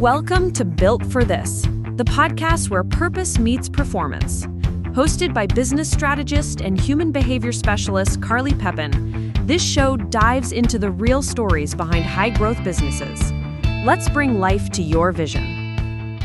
Welcome to Built for This, the podcast where purpose meets performance. Hosted by business strategist and human behavior specialist Carly Pepin, this show dives into the real stories behind high-growth businesses. Let's bring life to your vision.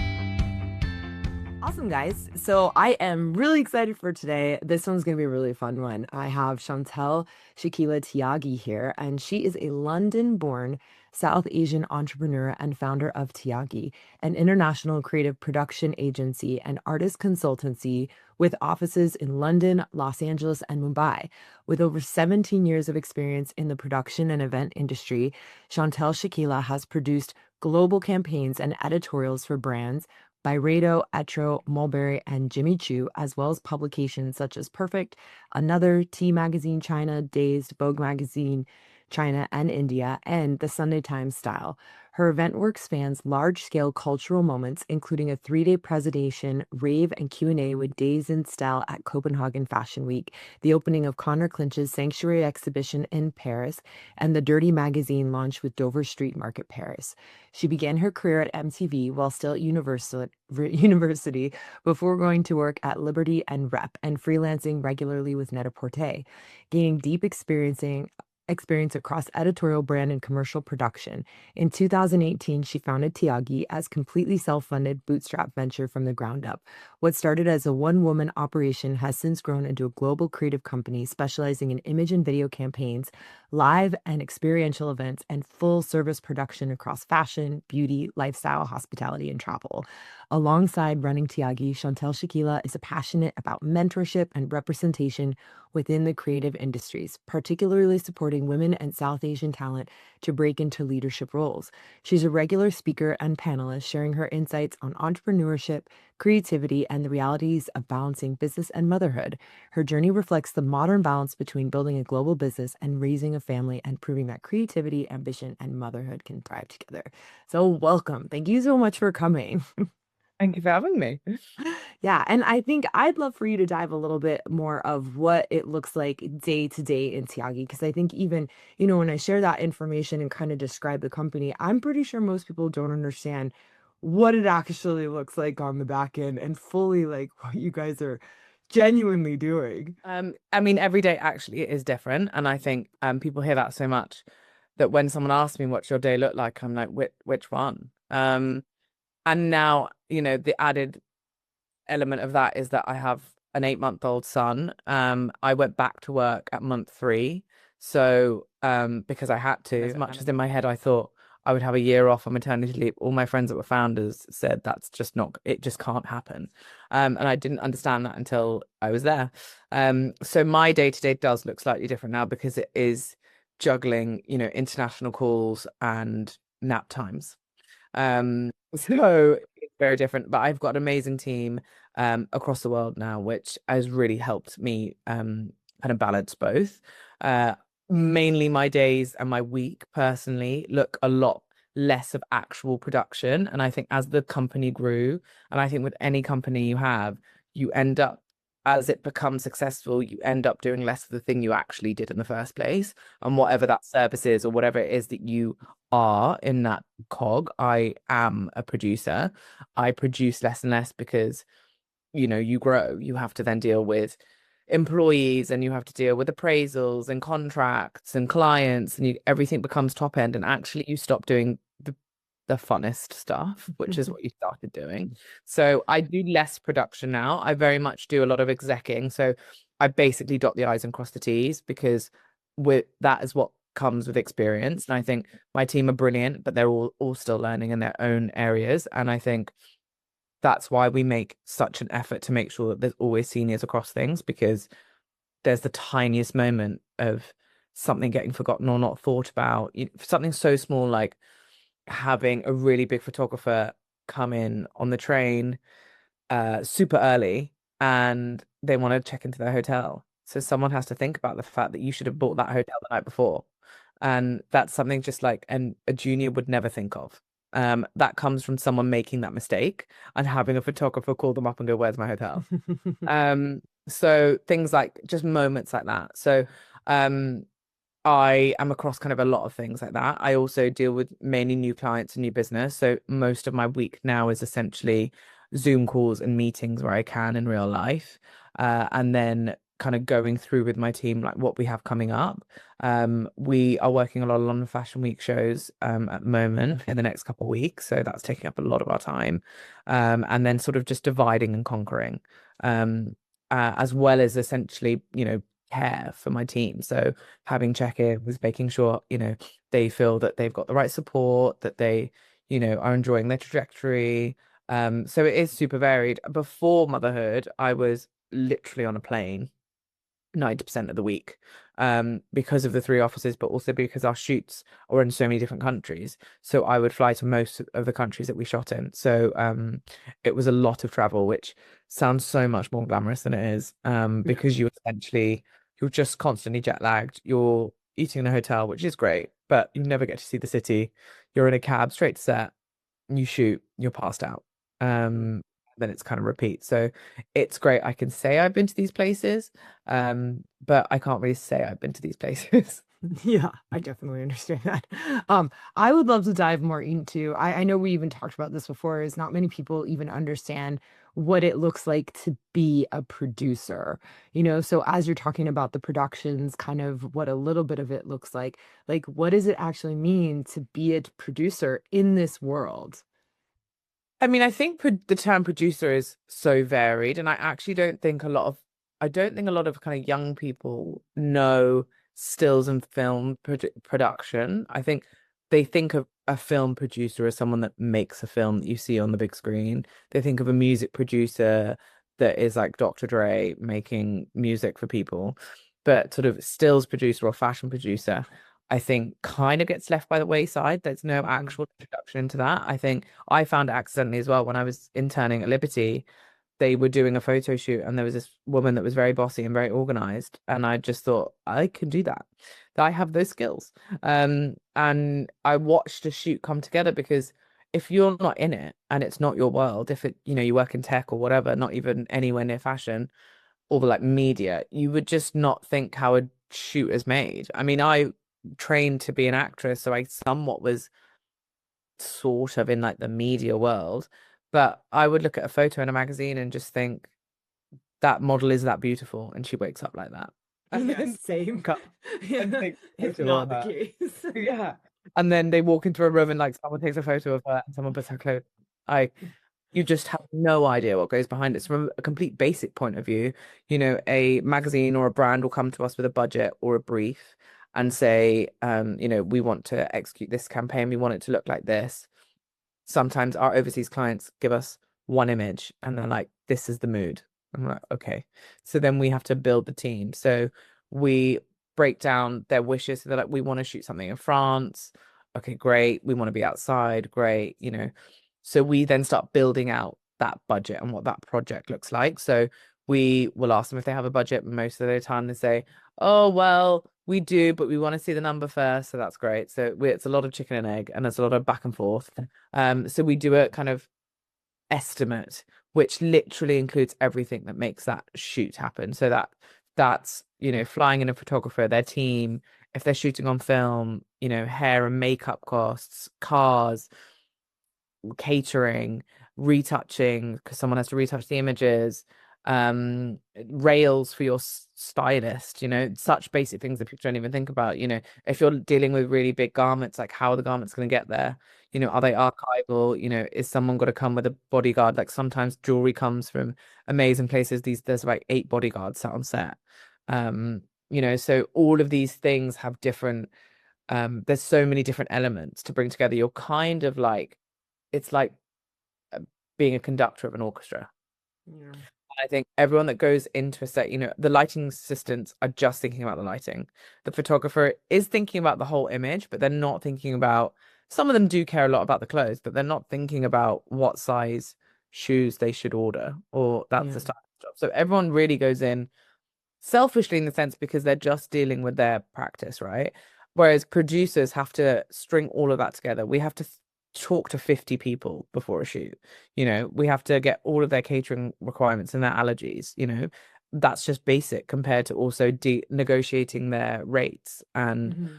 Awesome, guys. So I am really excited for today. This one's going to be a really fun one. I have Chantelle-Shakila Tiagi here, and she is a London-born South Asian entrepreneur and founder of Tiagi, an international creative production agency and artist consultancy with offices in London, Los Angeles, and Mumbai. With over 17 years of experience in the production and event industry, Chantelle-Shakila has produced global campaigns and editorials for brands Byredo, Etro, Mulberry, and Jimmy Choo, as well as publications such as Perfect, Another, Tea Magazine China, Dazed, Vogue Magazine China and India, and the Sunday Times Style. Her event work spans large-scale cultural moments, including a 3-day presentation, rave, and Q&A with Dazed in Style at Copenhagen Fashion Week, the opening of Connor Clinch's Sanctuary exhibition in Paris, and the Dirty magazine launch with Dover Street Market Paris. She began her career at MTV while still at university before going to work at Liberty and Rep and freelancing regularly with Net-a-Porter, gaining deep experience across editorial, brand, and commercial production. In 2018, she founded Tiagi as completely self-funded bootstrap venture from the ground up. What started as a one-woman operation has since grown into a global creative company specializing in image and video campaigns, live and experiential events, and full-service production across fashion, beauty, lifestyle, hospitality, and travel. Alongside running Tiagi, Chantelle-Shakila is passionate about mentorship and representation within the creative industries, particularly supporting women and South Asian talent to break into leadership roles. She's a regular speaker and panelist, sharing her insights on entrepreneurship, creativity, and the realities of balancing business and motherhood. Her journey reflects the modern balance between building a global business and raising a family, and proving that creativity, ambition, and motherhood can thrive together. So welcome. Thank you so much for coming. Thank you for having me. Yeah, and I think I'd love for you to dive a little bit more of what it looks like day to day in Tiagi, because I think even, when I share that information and kind of describe the company, I'm pretty sure most people don't understand what it actually looks like on the back end and fully like what you guys are genuinely doing. Every day actually is different, and I think people hear that so much that when someone asks me what's your day look like, I'm like, which one? And now, the added element of that is that I have an 8-month-old son. I went back to work at month 3. So, because I had to, as much as in my head, I thought I would have a year off on maternity leave. All my friends that were founders said that's just it just can't happen. And I didn't understand that until I was there. So my day-to-day does look slightly different now because it is juggling, international calls and nap times. So it's very different, but I've got an amazing team across the world now, which has really helped me kind of balance both. Mainly my days and my week personally look a lot less of actual production. And I think as the company grew, and I think with any company you end up, as it becomes successful, you end up doing less of the thing you actually did in the first place. And whatever that service is or whatever it is that you are in that cog, I am a producer. I produce less and less because, you grow. You have to then deal with employees and you have to deal with appraisals and contracts and clients, and everything becomes top end. And actually you stop doing the funnest stuff, which is what you started doing. So I do less production now. I very much do a lot of execing. So I basically dot the I's and cross the T's, because that is what comes with experience. And I think my team are brilliant, but they're all still learning in their own areas. And I think that's why we make such an effort to make sure that there's always seniors across things, because there's the tiniest moment of something getting forgotten or not thought about. Something so small like having a really big photographer come in on the train super early and they want to check into their hotel. So someone has to think about the fact that you should have bought that hotel the night before. And that's something just like a junior would never think of. That comes from someone making that mistake and having a photographer call them up and go, "Where's my hotel?" So things like just moments like that. So I am across kind of a lot of things like that. I also deal with mainly new clients and new business. So most of my week now is essentially Zoom calls and meetings where I can in real life. And then kind of going through with my team like what we have coming up. We are working a lot of London Fashion Week shows at the moment in the next couple of weeks. So that's taking up a lot of our time. And then sort of just dividing and conquering. As well as essentially, care for my team. So having check-ins, making sure, they feel that they've got the right support, that they, are enjoying their trajectory. So it is super varied. Before motherhood, I was literally on a plane 90% of the week, because of the three offices, but also because our shoots are in so many different countries. So I would fly to most of the countries that we shot in. So it was a lot of travel, which sounds so much more glamorous than it is, because you're just constantly jet lagged. You're eating in a hotel, which is great, but you never get to see the city. You're in a cab straight to set, you shoot, you're passed out. Then it's kind of repeat. So it's great. I can say I've been to these places, but I can't really say I've been to these places. Yeah, I definitely understand that. I would love to dive more into, I know we even talked about this before, is not many people even understand what it looks like to be a producer. So as you're talking about the productions, kind of what a little bit of it looks like what does it actually mean to be a producer in this world? I mean, I think the term producer is so varied, and I don't think a lot of kind of young people know stills and film production. I think they think of a film producer as someone that makes a film that you see on the big screen. They think of a music producer that is like Dr. Dre making music for people, but sort of stills producer or fashion producer, I think kind of gets left by the wayside. There's no Mhm. actual introduction into that. I think I found it accidentally as well when I was interning at Liberty. They were doing a photo shoot and there was this woman that was very bossy and very organized. And I just thought, I can do that. I have those skills. And I watched a shoot come together because if you're not in it and it's not your world, if you work in tech or whatever, not even anywhere near fashion or like media, you would just not think how a shoot is made. I mean, I trained to be an actress, so I somewhat was sort of in like the media world, but I would look at a photo in a magazine and just think that model is that beautiful and she wakes up like that. And Yeah, then same. cut and Yeah, take a it's photo not of the her. case. Yeah. And then they walk into a room and like someone takes a photo of her and someone puts her clothes. I You just have no idea what goes behind it. So from a complete basic point of view, a magazine or a brand will come to us with a budget or a brief and say, we want to execute this campaign. We want it to look like this. Sometimes our overseas clients give us one image and they're like, this is the mood. I'm like, okay. So then we have to build the team. So we break down their wishes. So they're like, we want to shoot something in France. Okay, great. We want to be outside. Great. So we then start building out that budget and what that project looks like. So we will ask them if they have a budget. Most of the time they say, oh, well, we do, but we want to see the number first. So that's great. So it's a lot of chicken and egg and there's a lot of back and forth. So we do a kind of estimate, which literally includes everything that makes that shoot happen. So that's, flying in a photographer, their team, if they're shooting on film, hair and makeup costs, cars, catering, retouching because someone has to retouch the images, rails for your stylist, such basic things that people don't even think about. If you're dealing with really big garments, like how are the garments going to get there? Are they archival? Is someone got to come with a bodyguard? Like sometimes jewelry comes from amazing places. There's like 8 bodyguards sat on set. So all of these things have different, there's so many different elements to bring together. You're kind of like, it's like uh, being a conductor of an orchestra. Yeah. I think everyone that goes into a set, the lighting assistants are just thinking about the lighting. The photographer is thinking about the whole image, but they're not thinking about, some of them do care a lot about the clothes, but they're not thinking about what size shoes they should order, or that's Yeah. the style job. So everyone really goes in selfishly in the sense because they're just dealing with their practice, right? Whereas producers have to string all of that together. We have to talk to 50 people before a shoot. We have to get all of their catering requirements and their allergies, that's just basic compared to also negotiating their rates and Mhm.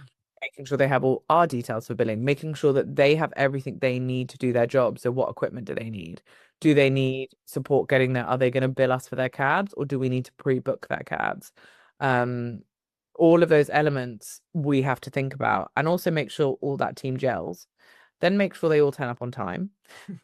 making sure they have all our details for billing, making sure that they have everything they need to do their job. So what equipment do they need? Do they need support getting there? Are they going to bill us for their cabs, or do we need to pre-book their cabs? Um, all of those elements we have to think about, and also make sure all that team gels. Then make sure they all turn up on time,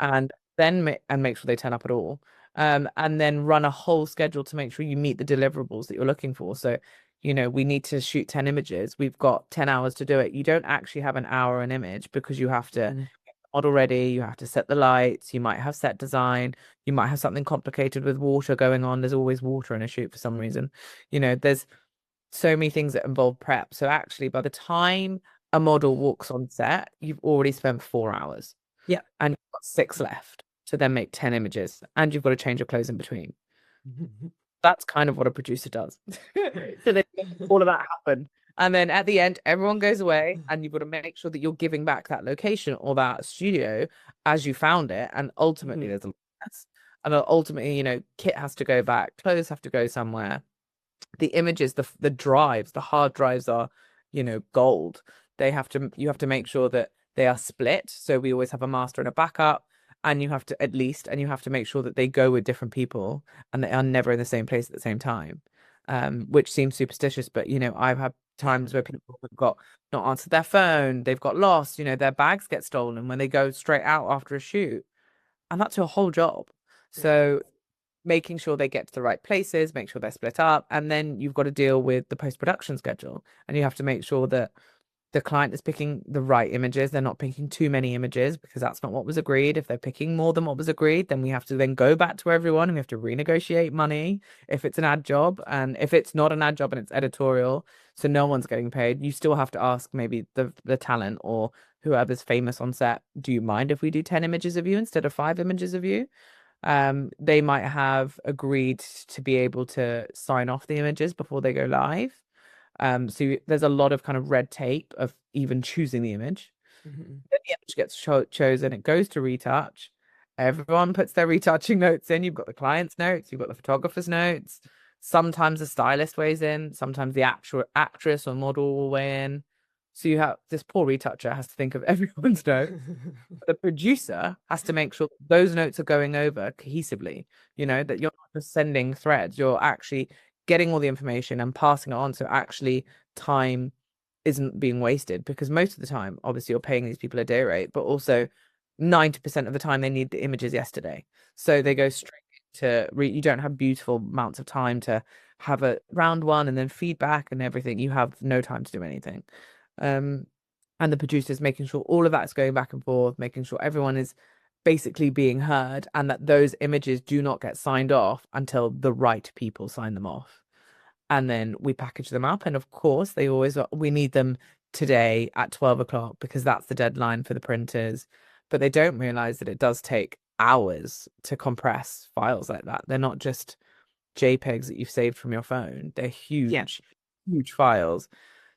and make sure they turn up at all. And then run a whole schedule to make sure you meet the deliverables that you're looking for. So, we need to shoot 10 images. We've got 10 hours to do it. You don't actually have an hour an image because you have to Mhm. model ready, you have to set the lights, you might have set design, you might have something complicated with water going on. There's always water in a shoot for some reason. There's so many things that involve prep. So actually, by the time a model walks on set, you've already spent 4 hours. Yeah. And you've got 6 left to then make 10 images, and you've got to change your clothes in between. That's kind of what a producer does. So they make all of that happen. And then at the end, everyone goes away, and you've got to make sure that you're giving back that location or that studio as you found it. And ultimately, there's a mess. And ultimately, kit has to go back, clothes have to go somewhere. The images, the drives, the hard drives are, gold. You have to make sure that they are split. So we always have a master and a backup. And you have to make sure that they go with different people and they are never in the same place at the same time. Which seems superstitious, but I've had times where people have got not answered their phone, they've got lost, their bags get stolen when they go straight out after a shoot. And that's your whole job. So making sure they get to the right places, make sure they're split up, and then you've got to deal with the post-production schedule. And you have to make sure that the client is picking the right images. They're not picking too many images because that's not what was agreed. If they're picking more than what was agreed, then we have to then go back to everyone and we have to renegotiate money if it's an ad job. And if it's not an ad job and it's editorial, so no one's getting paid, you still have to ask maybe the talent or whoever's famous on set, do you mind if we do 10 images of you instead of 5 images of you? They might have agreed to be able to sign off the images before they go live. So there's a lot of kind of red tape of even choosing the image. Then the image gets chosen, it goes to retouch. Everyone puts their retouching notes in. You've got the client's notes, you've got the photographer's notes. Sometimes the stylist weighs in, sometimes the actual actress or model will weigh in. So you have this poor retoucher has to think of everyone's notes. The producer has to make sure those notes are going over cohesively, that you're not just sending threads, you're actually getting all the information and passing it on. So actually time isn't being wasted, because most of the time, obviously you're paying these people a day rate, but also 90% of the time they need the images yesterday. So they go straight to, you don't have beautiful amounts of time to have a round one and then feedback and everything. You have no time to do anything. And the producers making sure all of that's going back and forth, making sure everyone is basically being heard, and that those images do not get signed off until the right people sign them off. And then we package them up. And of course, we need them today at 12 o'clock because that's the deadline for the printers. But they don't realize that it does take hours to compress files like that. They're not just JPEGs that you've saved from your phone. They're huge, huge files.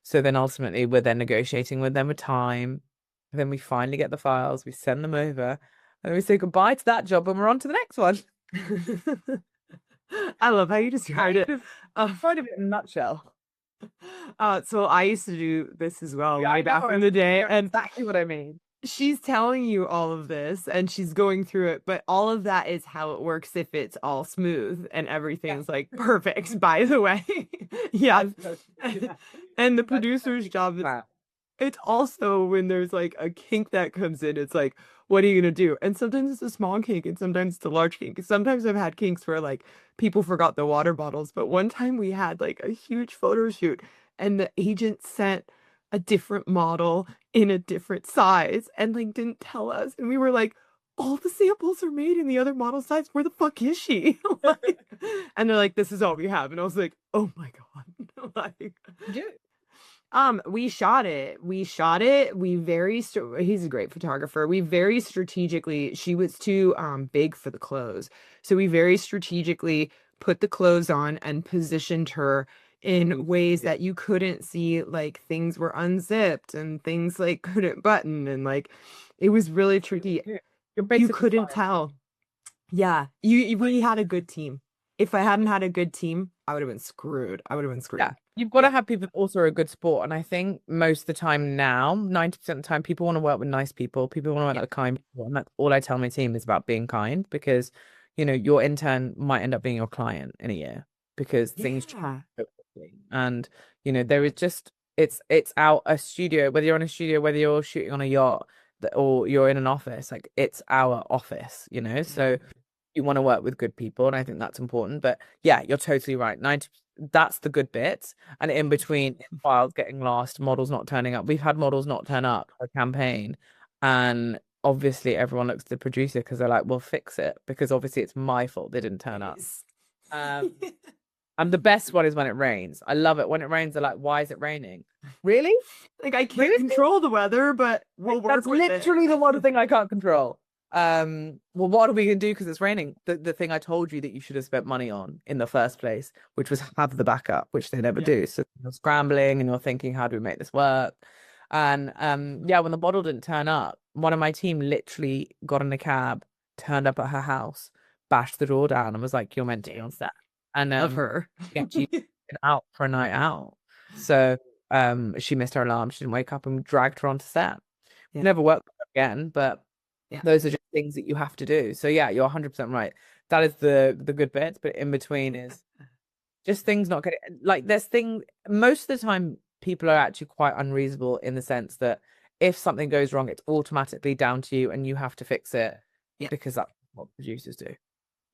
So then ultimately we're then negotiating with them a time. And then we finally get the files, we send them over, and we say goodbye to that job and we're on to the next one. I love how you described it. Kind of in a nutshell. So I used to do this as well way back in the day, and exactly what I mean. she's telling you all of this and she's going through it, but all of that is how it works if it's all smooth and everything's like perfect, by the way. Yeah. And the producer's job is, it's also when there's like a kink that comes in, it's like, what are you gonna do? And sometimes it's a small kink and sometimes it's a large kink. Sometimes I've had kinks where like people forgot the water bottles, but one time we had like a huge photo shoot and the agent sent a different model in a different size and like didn't tell us. And we were like, all the samples are made in the other model size. Where the fuck is she? Like, and they're like, this is all we have. And I was like, oh my God. Like, we shot it. He's a great photographer. We very strategically, she was too big for the clothes. So we very strategically put the clothes on and positioned her in ways that you couldn't see, like things were unzipped and things like couldn't button, and like it was really tricky. You couldn't tell. Yeah, we had a good team. if I hadn't had a good team, I would have been screwed. I would have been Yeah, screwed. you've got to Yeah. have people that also are a good sport. And I think most of the time now, 90% of the time, people want to work with nice people. People want to Yeah. work with kind people. And that's all I tell my team is about being kind because, your intern might end up being your client in a year because things change Yeah. so quickly. And, there is just, it's out a studio, whether you're on a studio, whether you're shooting on a yacht or you're in an office, like it's our office. So you want to work with good people, and I think that's important. But yeah, you're totally right. 90, that's the good bits. And in between, files getting lost, models not turning up. We've had models not turn up for a campaign, and obviously everyone looks to the producer because they're like, "Well, fix it," because obviously it's my fault they didn't turn up. Nice. Um, and the best one is when it rains. I love it when it rains. They're like, "Why is it raining?" Really? Like I can't Really? control the weather, but we'll work That's with it. literally the one thing I can't control. Well, what are we gonna do because it's raining? The thing I told you that you should have spent money on in the first place, which was have the backup, which they never Yeah. do. So you're scrambling and you're thinking, how do we make this work? And yeah, when the bottle didn't turn up, one of my team literally got in a cab, turned up at her house, bashed the door down, and was like, "You're meant to be on set." And Love her. yeah, she went out for a night out. So she missed her alarm. She didn't wake up and dragged her onto set. Yeah. Never worked with her again, but Yeah. those are just things that you have to do. So yeah, you're 100% right. That is the good bits, but in between is just things not getting like most of the time people are actually quite unreasonable in the sense that if something goes wrong, it's automatically down to you and you have to fix it Yeah. because that's what producers do.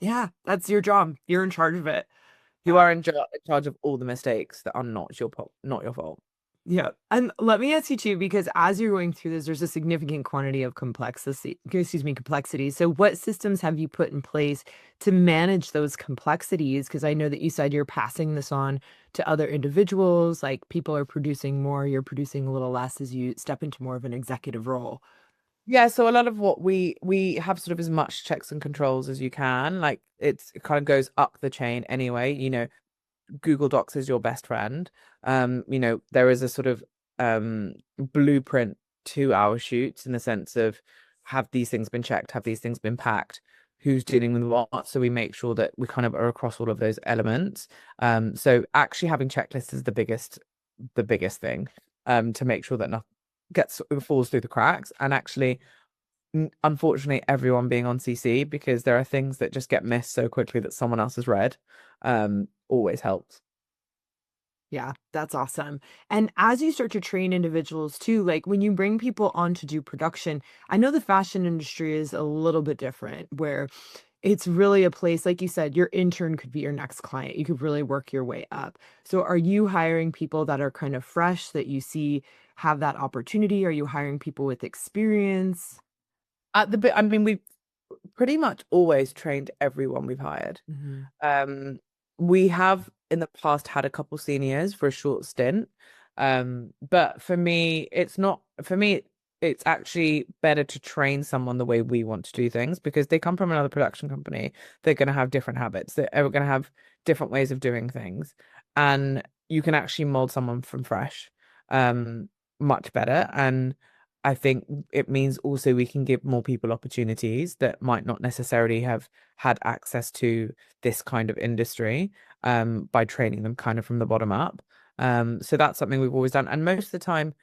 Yeah, that's your job. You're in charge of it. You are in charge of all the mistakes that are not your fault. Yeah. And let me ask you too, because as you're going through this, there's a significant quantity of complexity. So what systems have you put in place to manage those complexities? Because I know that you said you're passing this on to other individuals, like people are producing more, you're producing a little less as you step into more of an executive role. Yeah, so a lot of what we have sort of as much checks and controls as you can. Like it kind of goes up the chain anyway. Google Docs is your best friend. There is a sort of blueprint to our shoots in the sense of have these things been checked, have these things been packed, who's dealing with what. So we make sure that we kind of are across all of those elements. So actually having checklists is the biggest thing to make sure that nothing falls through the cracks. And actually, unfortunately, everyone being on CC because there are things that just get missed so quickly that someone else has read always helps. Yeah, that's awesome. And as you start to train individuals too, like when you bring people on to do production, I know the fashion industry is a little bit different where it's really a place, like you said, your intern could be your next client. You could really work your way up. So are you hiring people that are kind of fresh that you see have that opportunity? Are you hiring people with experience? I mean, we've pretty much always trained everyone we've hired. Mhm. We have in the past had a couple seniors for a short stint. But for me, it's actually better to train someone the way we want to do things because they come from another production company. They're going to have different habits. They're going to have different ways of doing things. And you can actually mold someone from fresh, much better. And I think it means also we can give more people opportunities that might not necessarily have had access to this kind of industry by training them kind of from the bottom up. So that's something we've always done. And most of the time,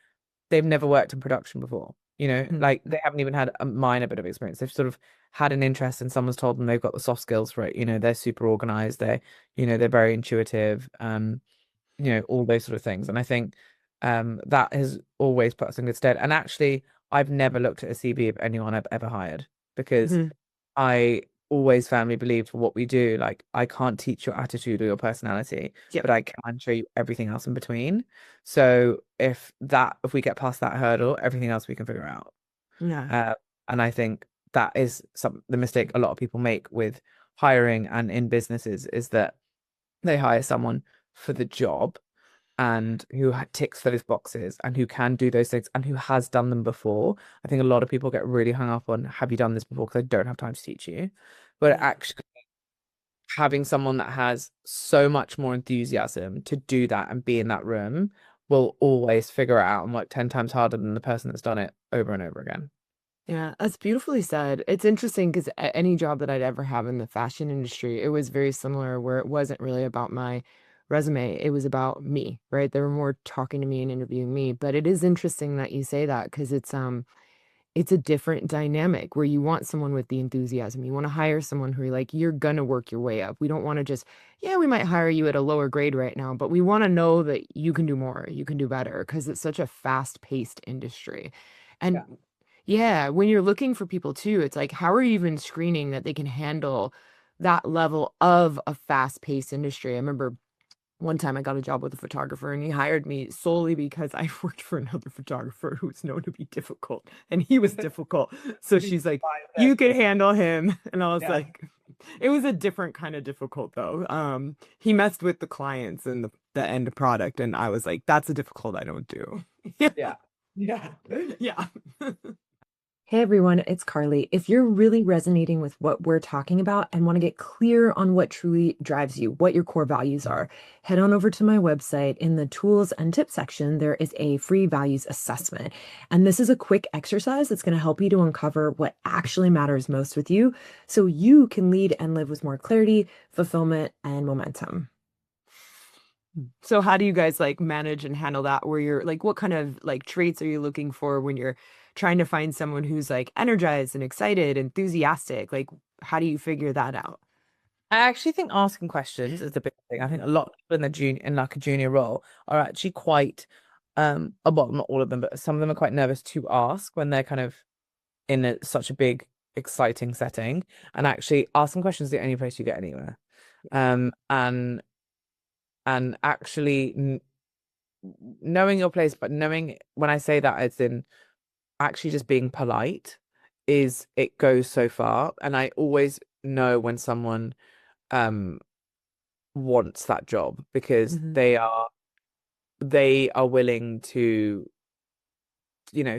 they've never worked in production before. Like they haven't even had a minor bit of experience. They've sort of had an interest and someone's told them they've got the soft skills for it. They're super organized. They're very intuitive. All those sort of things. And I think that has always put us in good stead. And actually, I've never looked at a CV of anyone I've ever hired because Mhm. I always firmly believe for what we do, like I can't teach your attitude or your personality, Yep. but I can show you everything else in between. So if we get past that hurdle, everything else we can figure out. Yeah. And I think that is the mistake a lot of people make with hiring and in businesses is that they hire someone for the job and who ticks those boxes and who can do those things and who has done them before. I think a lot of people get really hung up on, have you done this before? Because I don't have time to teach you. But Yeah. actually having someone that has so much more enthusiasm to do that and be in that room will always figure it out and work 10 times harder than the person that's done it over and over again. Yeah, that's beautifully said. It's interesting because any job that I'd ever have in the fashion industry, it was very similar where it wasn't really about my resume. It was about me, right? They were more talking to me and interviewing me. But it is interesting that you say that because it's a different dynamic where you want someone with the enthusiasm. You want to hire someone who you're gonna work your way up. We don't want to just, yeah, we might hire you at a lower grade right now, but we want to know that you can do more, you can do better because it's such a fast-paced industry. And Yeah. yeah, when you're looking for people too, it's like, how are you even screening that they can handle that level of a fast-paced industry? I remember one time I got a job with a photographer and he hired me solely because I worked for another photographer who was known to be difficult and he was difficult. So she's like, you can handle him. And I was Yeah. like, it was a different kind of difficult though. He messed with the clients and the end product. And I was like, that's a difficult I don't do. Yeah. Yeah. Yeah. Hey everyone, it's Carly. If you're really resonating with what we're talking about and want to get clear on what truly drives you, what your core values are, head on over to my website. In the tools and tips section, there is a free values assessment. And this is a quick exercise that's going to help you to uncover what actually matters most with you so you can lead and live with more clarity, fulfillment, and momentum. So how do you guys manage and handle that where you're what kind of traits are you looking for when you're trying to find someone who's energized and excited, enthusiastic? How do you figure that out? I actually think asking questions is a big thing. I think a lot of people in the junior in like a junior role are actually quite well, not all of them, but some of them are quite nervous to ask when they're kind of in such a big, exciting setting. And actually asking questions is the only place you get anywhere. Um and actually knowing your place, but knowing when I say that it's in actually just being polite is it goes so far. And I always know when someone um wants that job because Hmm. they are willing to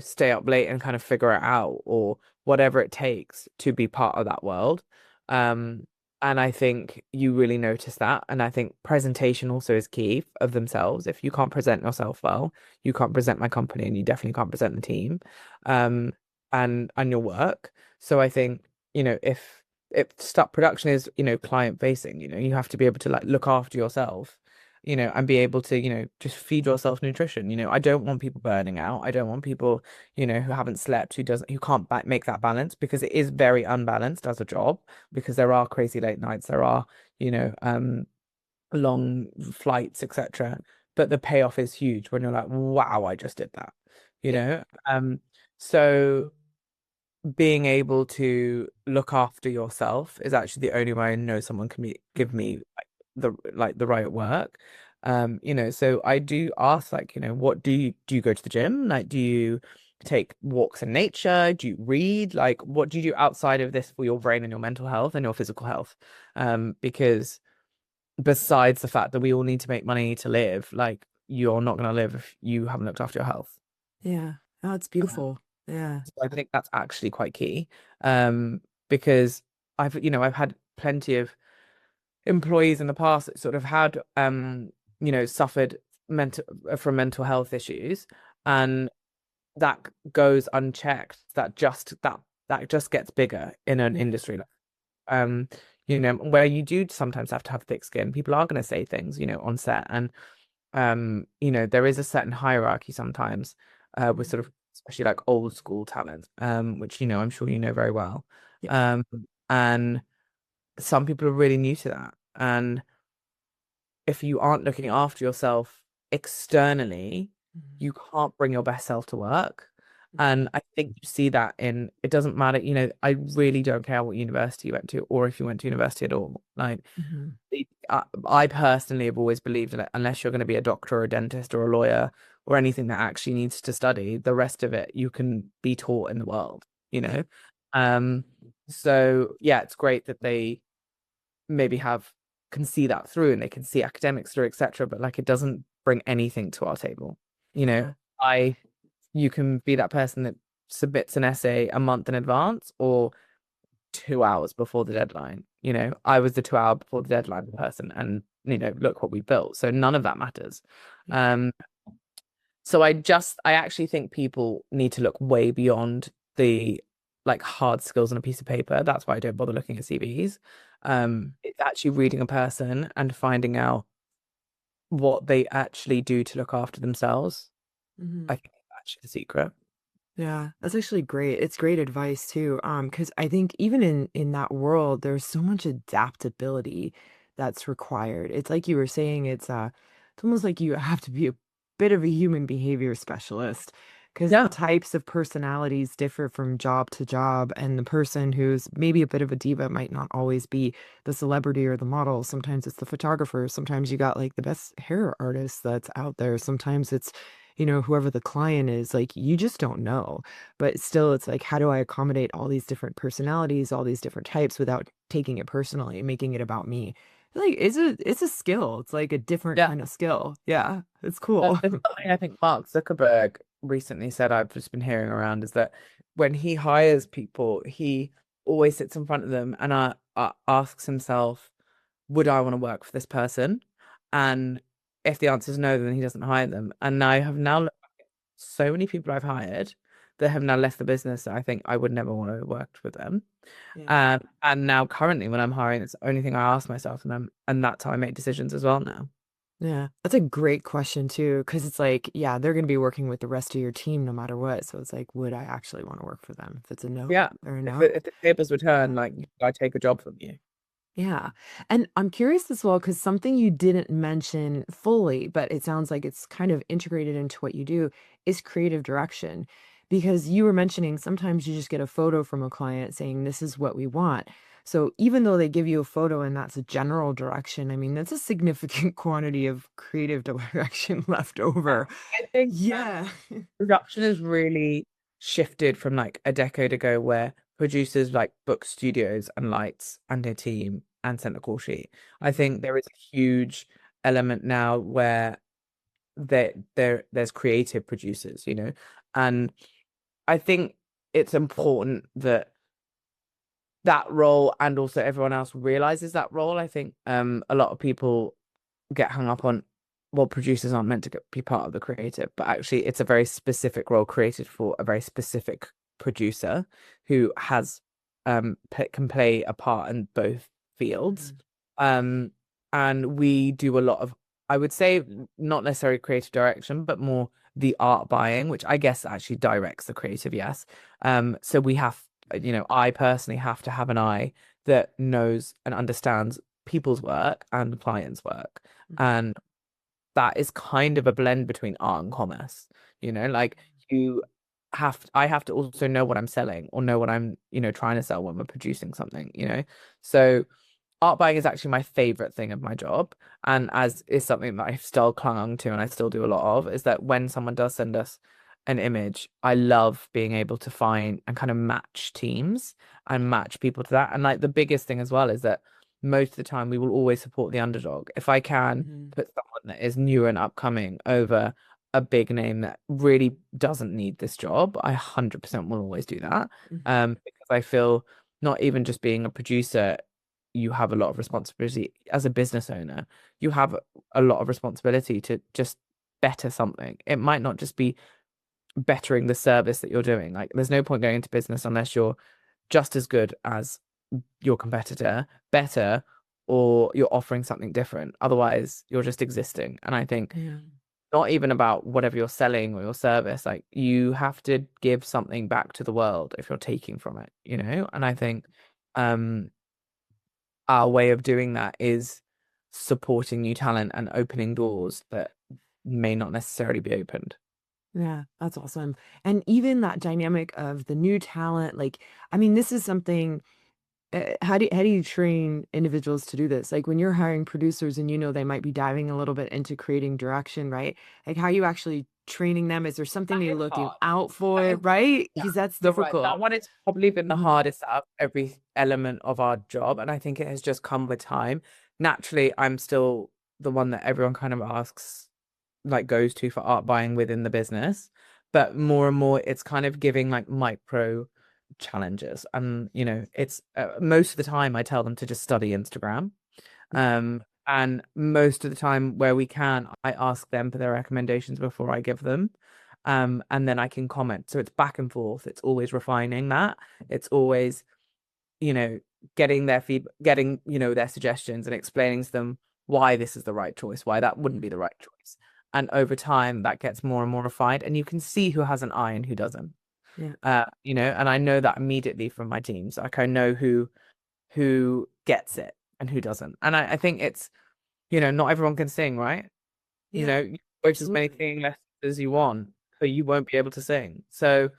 stay up late and kind of figure it out or whatever it takes to be part of that world. um and I think you really notice that, and I think presentation also is key of themselves. If you can't present yourself well, you can't present my company, and you definitely can't present the team um and your work. So I think if stuff production is client facing, you have to be able to look after yourself, and be able to, just feed yourself nutrition. I don't want people burning out. I don't want people, who haven't slept, who can't make that balance, because it is very unbalanced as a job, because there are crazy late nights, there are, long flights, etc. But the payoff is huge when you're like, wow, I just did that, you Yeah. know? So being able to look after yourself is actually the only way I know someone can give me the right work. So I do ask, what do you go to the gym? Do you take walks in nature? Do you read? What do you do outside of this for your brain and your mental health and your physical health? Because besides the fact that we all need to make money to live, you're not going to live if you haven't looked after your health. Yeah. Oh, it's beautiful. Yeah. So I think that's actually quite key. Because I've had plenty of employees in the past that sort of had suffered mental from mental health issues, and that goes unchecked. That just gets bigger in an Yeah. industry um where you do sometimes have to have thick skin. People are going to say things on set, and there is a certain hierarchy sometimes with sort of, especially old school talent, which I'm sure very well. Yeah. um and some people are really new to that, and if you aren't looking after yourself externally, Mhm. you can't bring your best self to work. Mhm. And I think you see that it doesn't matter, I really don't care what university you went to, or if you went to university at all. Mhm. I personally have always believed that unless you're going to be a doctor or a dentist or a lawyer or anything that actually needs to study, the rest of it you can be taught in the world, you Yeah. know? So yeah, it's great that they maybe can see that through, and they can see academics through, etc. But it doesn't bring anything to our table. Yeah. I You can be that person that submits an essay a month in advance or 2 hours before the deadline. I was the 2 hour before the deadline person, and look what we built. So none of that matters. Yeah. Um, so I actually think people need to look way beyond the like hard skills on a piece of paper. That's why I don't bother looking at CVs. It's actually reading a person and finding out what they actually do to look after themselves. I Mhm. think that's actually the secret. Yeah, that's actually great. It's great advice too. Because I think even in that world, there's so much adaptability that's required. It's like you were saying, it's almost like you have to be a bit of a human behavior specialist because the Yeah. types of personalities differ from job to job, and the person who's maybe a bit of a diva might not always be the celebrity or the model. Sometimes it's the photographer. Sometimes you got like the best hair artist that's out there. Sometimes it's whoever the client is, like, you just don't know. But still, it's like, how do I accommodate all these different personalities, all these different types without taking it personally, making it about me? Like, it's a skill. It's like a different Yeah. kind of skill. Yeah, it's cool. There's something I think Mark Zuckerberg recently said, I've just been hearing around, is that when he hires people, he always sits in front of them and asks himself, would I want to work for this person? And if the answer is no, then he doesn't hire them. And I have now looked back at so many people I've hired that have now left the business that I think I would never want to have worked with them. Yeah. And now currently when I'm hiring, it's the only thing I ask myself, and that's how I make decisions as well now. Yeah, that's a great question too, because it's like, yeah, they're going to be working with the rest of your team no matter what. So it's like, would I actually want to work for them? If it's a no, Yeah. or a If no. if the tables were turned, like I take a job from you. Yeah. And I'm curious as well, because something you didn't mention fully, but it sounds like it's kind of integrated into what you do, is creative direction. Because you were mentioning sometimes you just get a photo from a client saying, this is what we want. So even though they give you a photo and that's a general direction, I mean, that's a significant quantity of creative direction left over. I think Yeah. production has really shifted from like a decade ago where producers like book studios and lights and a team and sent a call sheet. I think there is a huge element now where there's creative producers, and I think it's important that that role and also everyone else realizes that role. I think a lot of people get hung up on, well, producers aren't meant to be part of the creative, but actually it's a very specific role created for a very specific producer who has can play a part in both fields. Mhm. Um and we do a lot of, I would say, not necessarily creative direction, but more the art buying, which I guess actually directs the creative, yes. So we have, I personally have to have an eye that knows and understands people's work and clients' work. And that is kind of a blend between art and commerce. Like I have to also know what I'm selling or know what I'm, trying to sell when we're producing something. So art buying is actually my favorite thing of my job. And as is something that I've still clung on to and I still do a lot of, is that when someone does send us an image, I love being able to find and kind of match teams and match people to that. And like the biggest thing as well is that most of the time we will always support the underdog. If I can Mhm. put someone that is new and upcoming over a big name that really doesn't need this job, I 100% will always do that. Mhm. Because I feel not even just being a producer, you have a lot of responsibility as a business owner. You have a lot of responsibility to just better something. It might not just be bettering the service that you're doing. Like, there's no point going into business unless you're just as good as your competitor, better, or you're offering something different. Otherwise, you're just existing. And I think Yeah. not even about whatever you're selling or your service, like you have to give something back to the world if you're taking from it. And I think um our way of doing that is supporting new talent and opening doors that may not necessarily be opened. Yeah, that's awesome. And even that dynamic of the new talent, like, I mean, this is something, how do you train individuals to do this? Like when you're hiring producers and they might be diving a little bit into creating direction, right? Like how are you actually training them? Is there something That you're is looking hard. out That for, is, right? yeah, Because that's you're right. That difficult. one has probably been the Mhm. hardest out of every element of our job. And I think it has just come with time. Naturally, I'm still the one that everyone kind of asks, like goes to for art buying within the business. But more and more, it's kind of giving like micro challenges. And, it's most of the time I tell them to just study Instagram. And most of the time where we can, I ask them for their recommendations before I give them. and then I can comment. So it's back and forth. It's always refining that. It's always, getting their feedback, getting, their suggestions and explaining to them why this is the right choice, why that wouldn't be the right choice. And over time, that gets more and more refined, and you can see who has an eye and who doesn't. Yeah. And I know that immediately from my teams. Like I know who gets it and who doesn't. And I think it's, not everyone can sing, right? You watch as many singing lessons as you want, but you won't be able to sing. So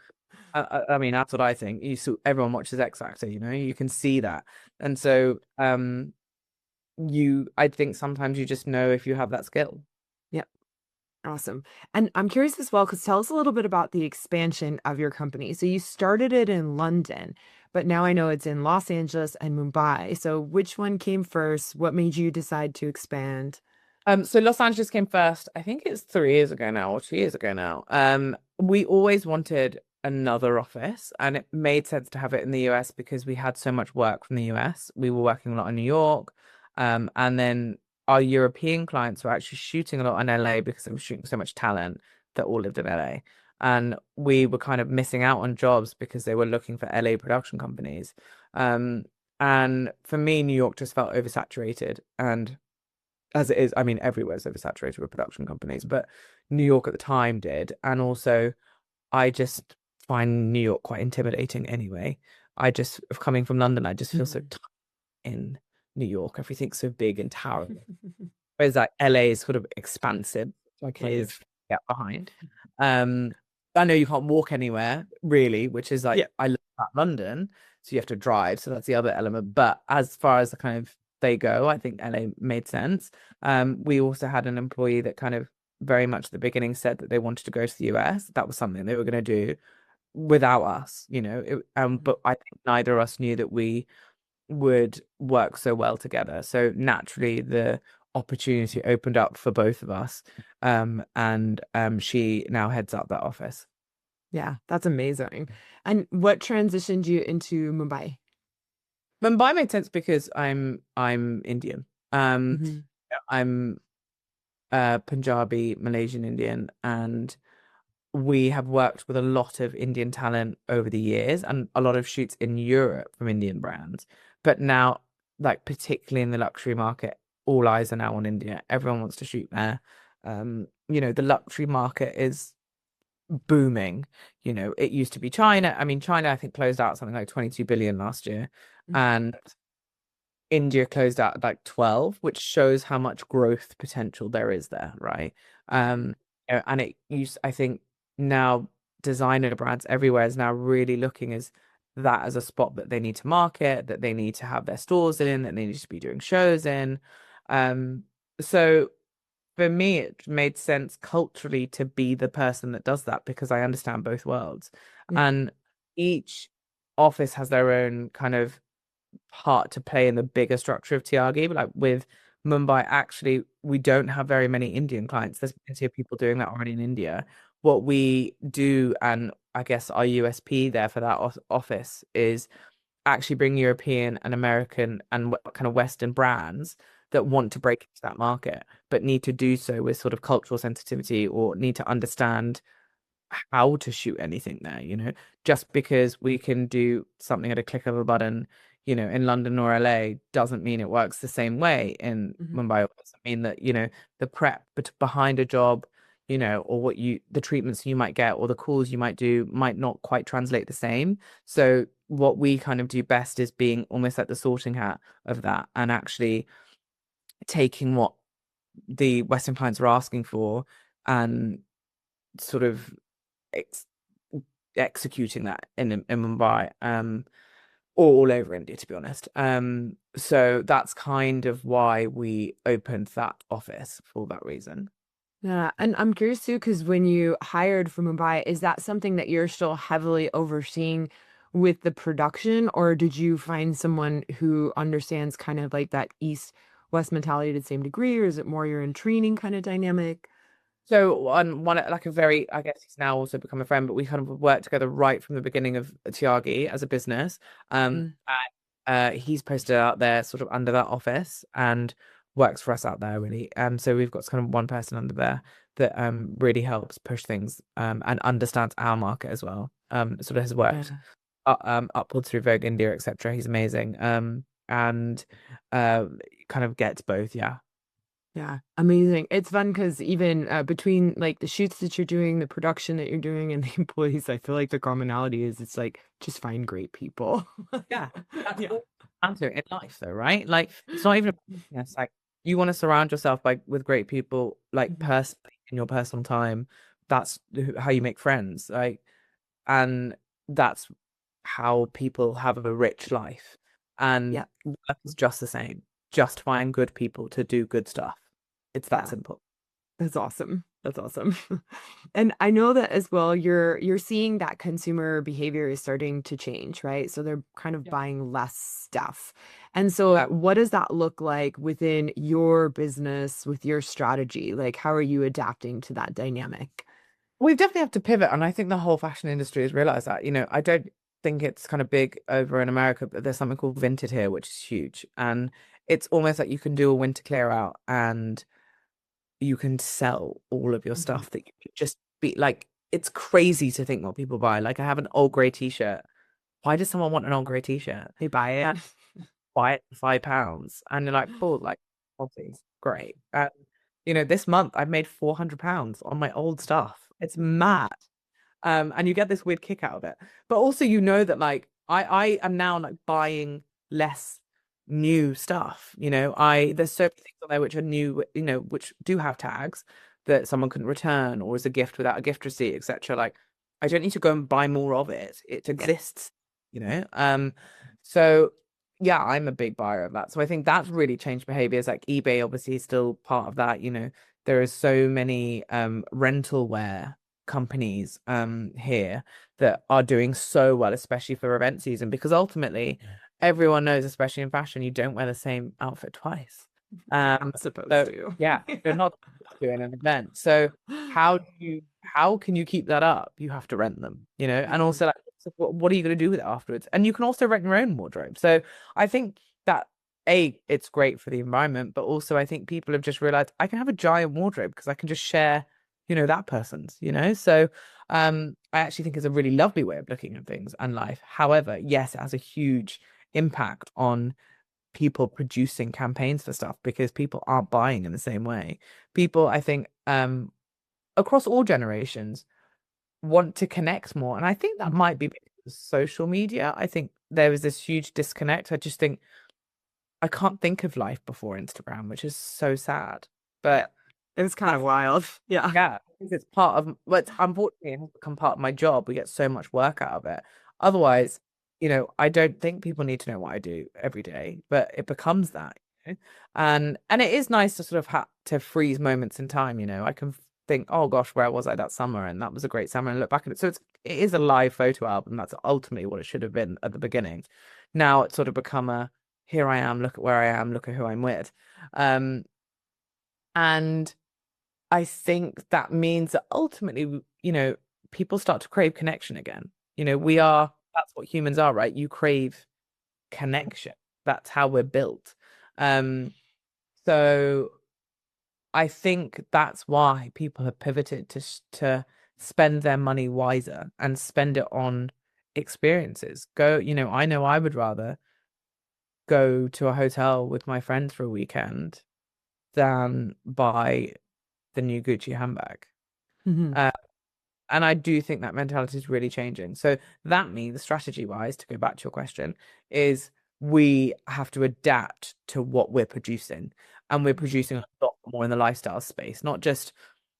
I mean, that's what I think. Everyone watches X Factor, you can see that. And so I think sometimes you just know if you have that skill. Yep. Awesome. And I'm curious as well, because tell us a little bit about the expansion of your company. So you started it in London, but now I know it's in Los Angeles and Mumbai. So which one came first? What made you decide to expand? So Los Angeles came first. I think it's 3 years ago now, or 2 years ago now. We always wanted another office, and it made sense to have it in the US because we had so much work from the US. We were working a lot in New York, and then our European clients were actually shooting a lot in LA because they were shooting so much talent that all lived in LA. And we were kind of missing out on jobs because they were looking for LA production companies. And for me, New York just felt oversaturated. And as it is, I mean, everywhere's oversaturated with production companies, but New York at the time did. And also, I just find New York quite intimidating anyway. Coming from London, I just feel so tight in New York. Everything's so big and towering. Whereas like LA is sort of expansive. Like it is get behind. I know you can't walk anywhere really, which is like I live at London, so you have to drive. So that's the other element. But as far as the kind of they go, I think LA made sense. We also had an employee that kind of very much at the beginning said that they wanted to go to the US. That was something they were going to do without us, but I think neither of us knew that we would work so well together. So naturally the opportunity opened up for both of us. And she now heads up that office. Yeah, that's amazing. And what transitioned you into Mumbai? Mumbai made sense because I'm Indian. I'm Punjabi, Malaysian Indian, and we have worked with a lot of Indian talent over the years and a lot of shoots in Europe from Indian brands. But now, like particularly in the luxury market, all eyes are now on India. Everyone wants to shoot there. The luxury market is booming. It used to be China. I mean, China, I think, closed out something like 22 billion last year. And India closed out at like 12, which shows how much growth potential there is there, right? And I think now designer brands everywhere is now really looking as that as a spot that they need to market, that they need to have their stores in, that they need to be doing shows in. So for me, it made sense culturally to be the person that does that because I understand both worlds. And each office has their own kind of part to play in the bigger structure of Tiagi. But like with Mumbai, actually, we don't have very many Indian clients. There's plenty of people doing that already in India. What we do, and I guess our USP there for that office is actually bring European and American and kind of Western brands that want to break into that market, but need to do so with sort of cultural sensitivity or need to understand how to shoot anything there, just because we can do something at a click of a button, in London or LA doesn't mean it works the same way in Mumbai. It doesn't mean that, the prep behind a job, or the treatments you might get or the calls you might do might not quite translate the same. So what we kind of do best is being almost like the sorting hat of that and actually taking what the Western clients are asking for and sort of executing that in Mumbai, or all over India, to be honest. So that's kind of why we opened that office for that reason. Yeah, and I'm curious too, because when you hired for Mumbai, is that something that you're still heavily overseeing with the production, or did you find someone who understands kind of like that East-West mentality to the same degree, or is it more you're in training kind of dynamic? So on one like a very, I guess he's now also become a friend, but we kind of worked together right from the beginning of Tiagi as a business. And he's posted out there sort of under that office and works for us out there really. So we've got kind of one person under there that really helps push things and understands our market as well. Sort of has worked upwards through Vogue India, etc. He's amazing. And kind of gets both. Yeah. Yeah, amazing. It's fun because even between like the shoots that you're doing, the production that you're doing, and the employees, I feel like the commonality is it's like just find great people. Yeah. That's Yeah. all answer in life though, right? Like it's not even it's like you want to surround yourself with great people, like personally in your personal time. That's how you make friends, like, and that's how people have a rich life. And Yeah. work is just the same. Just find good people to do good stuff. It's that Yeah. simple. That's awesome. That's awesome. And I know that as well, you're seeing that consumer behavior is starting to change, right? So they're kind of Yeah. buying less stuff. And so what does that look like within your business, with your strategy? Like, how are you adapting to that dynamic? We definitely have to pivot, and I think the whole fashion industry has realized that. I don't think it's kind of big over in America, but there's something called Vinted here, which is huge, and it's almost like you can do a winter clear out, and you can sell all of your stuff that you could just be like. It's crazy to think what people buy. Like I have an old grey t-shirt. Why does someone want an old grey t-shirt? They buy it. Buy it for £5, and you're like, cool, like, obviously, great. This month I've made £400 on my old stuff. It's mad. And you get this weird kick out of it. But also, that like I am now like buying less new stuff. There's so many things on there which are new, which do have tags that someone couldn't return or as a gift without a gift receipt, etc. Like I don't need to go and buy more of it. It exists, so yeah, I'm a big buyer of that. So I think that's really changed behaviors. Like eBay obviously is still part of that. There are so many rental wear companies here that are doing so well, especially for event season, because ultimately everyone knows, especially in fashion, you don't wear the same outfit twice. I'm supposed to. Yeah, you're not doing an event. So how can you keep that up? You have to rent them, and also like what are you going to do with it afterwards? And you can also rent your own wardrobe. So I think that it's great for the environment, but also I think people have just realized I can have a giant wardrobe because I can just share, that person's, so I actually think it's a really lovely way of looking at things and life. However, yes, it has a huge impact on people producing campaigns for stuff because people aren't buying in the same way. People, I think, across all generations want to connect more. And I think that might be because of social media. I think there is this huge disconnect. I just think I can't think of life before Instagram, which is so sad. But it was kind of wild. Yeah. Yeah, because it's part of, but unfortunately, it has become part of my job. We get so much work out of it. Otherwise, I don't think people need to know what I do every day, but it becomes that, and it is nice to sort of have to freeze moments in time. I can think, oh gosh, where was I that summer? And that was a great summer, and look back at it. So it is a live photo album. That's ultimately what it should have been at the beginning. Now it's sort of become a here I am, look at where I am, look at who I'm with, and I think that means that ultimately, people start to crave connection again. That's what humans are, right? You crave connection. That's how we're built. So I think that's why people have pivoted to spend their money wiser and spend it on experiences. I know I would rather go to a hotel with my friends for a weekend than buy the new Gucci handbag. And I do think that mentality is really changing. So that means, strategy wise, to go back to your question, is we have to adapt to what we're producing. And we're producing a lot more in the lifestyle space, not just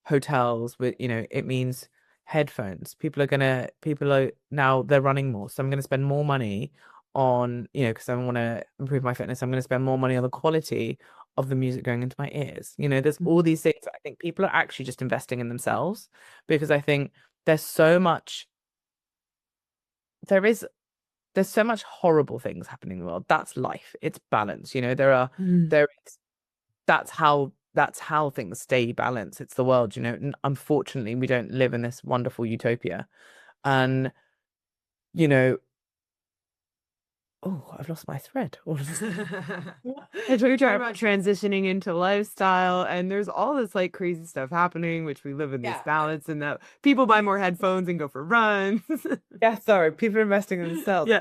hotels with, it means headphones. People are now, they're running more. So I'm going to spend more money on, because I want to improve my fitness. I'm going to spend more money on the quality of the music going into my ears. There's all these things. I think people are actually just investing in themselves because I think there's so much horrible things happening in the world. That's life. It's balance. There is that's how things stay balanced. It's the world, and unfortunately we don't live in this wonderful utopia. And Oh, I've lost my thread. All of a sudden. And so you're talking about transitioning into lifestyle, and there's all this like crazy stuff happening, which we live in this Yeah. balance, and that people buy more headphones and go for runs. Yeah, sorry, people are investing in themselves. Yeah.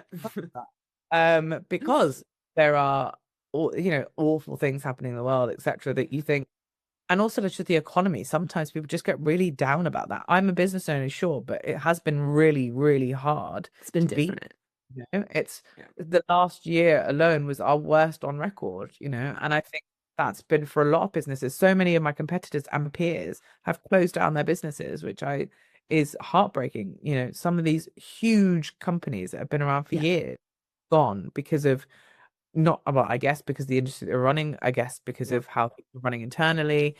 Because there are awful things happening in the world, etc., that you think, and also just the economy. Sometimes people just get really down about that. I'm a business owner, sure, but it has been really, really hard. It's been to beat. different. It's the last year alone was our worst on record, and I think that's been for a lot of businesses. So many of my competitors and peers have closed down their businesses, which is heartbreaking. Some of these huge companies that have been around for years gone because of not well, I guess because the industry they're running, I guess because of how people are running internally,